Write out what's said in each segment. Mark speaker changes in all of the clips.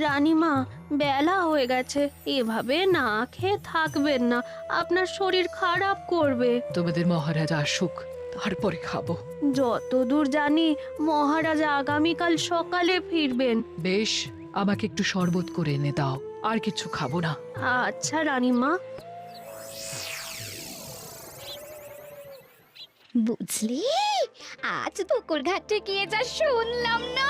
Speaker 1: রানীমা, বেলা হয়ে গেছে, এভাবে না খেয়ে থাকবেন না, আপনার শরীর খারাপ করবে।
Speaker 2: তোমাদের মহারাজ আসুক, তারপরে খাবো।
Speaker 1: যতদূর জানি মহারাজ আগামীকাল সকালে ফিরবেন।
Speaker 2: বেশ, আমাকে একটু শরবত করে এনে দাও, আর কিছু খাবো না।
Speaker 1: আচ্ছা রানীমা।
Speaker 3: বুঝলি, আজ পুকুর ঘাটে গিয়ে যা শুনলাম না।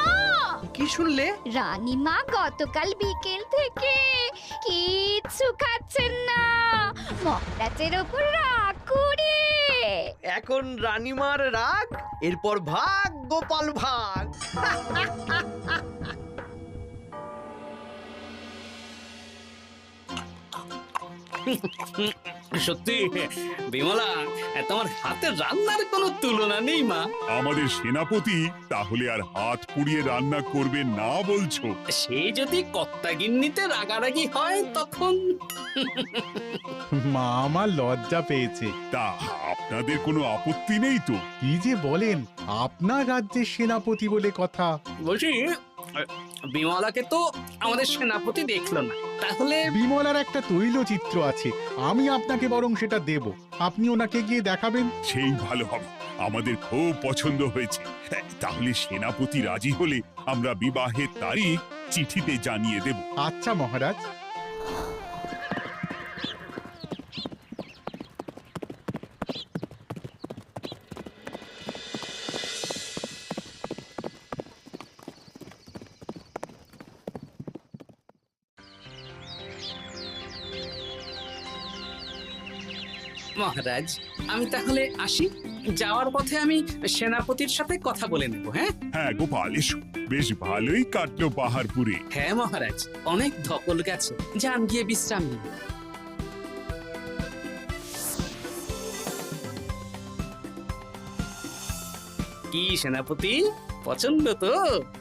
Speaker 4: কি শুনলে?
Speaker 3: রানীমা গতকাল বিকেল থেকে কিচ্ছু খাচ্ছেন না, মহারাজের ওপর রাগ করে।
Speaker 4: এখন রানীমার রাগ, এরপর ভাগ গোপাল ভাগ।
Speaker 5: সত্যি বিমলা, তোমার হাতের রান্নার কোনো তুলনা নেই মা।
Speaker 6: আমাদের সেনাপতি তাহলে আর হাত পুড়িয়ে রান্না করবে না বলছো?
Speaker 5: সে যদি কর্তাগিন্নিতে রাগারাগি হয় তখন।
Speaker 7: মা আমার লজ্জা পেয়েছে।
Speaker 6: তা আপনাদের কোনো আপত্তি নেই তো?
Speaker 7: কি যে বলেন, আপনার রাজ্যের সেনাপতি বলে কথা।
Speaker 5: বলছি, বিমলাকে তো আমাদের সেনাপতি দেখলো না, তাহলে
Speaker 7: বিমলার একটা তৈলচিত্র আছে, আমি আপনাকে বরং সেটা দেব, আপনি ওনাকে গিয়ে দেখাবেন।
Speaker 6: সেই ভালো হবে, আমাদের খুব পছন্দ হয়েছে। তাহলে সেনাপতি রাজি হলে আমরা বিবাহের তারিখ চিঠিতে জানিয়ে দেব।
Speaker 7: আচ্ছা মহারাজ।
Speaker 5: মহারাজ, আমি তাহলে আসি। যাওয়ার পথে আমি সেনাপতির সাথে কথা বলে নেব। হ্যাঁ
Speaker 6: হ্যাঁ গোপাল, এসো। বেশ ভালোই কাটলো পাহাড়পুরে।
Speaker 5: হ্যাঁ মহারাজ, অনেক ধকল গেছে, যান গিয়ে বিশ্রাম নিন। কি সেনাপতি, পছন্দ তো?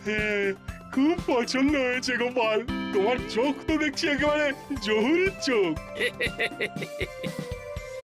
Speaker 6: হ্যাঁ, খুব পছন্দ হয়েছে গোপাল। তোমার চোখ তো দেখছি একেবারে জহুরির চোখ।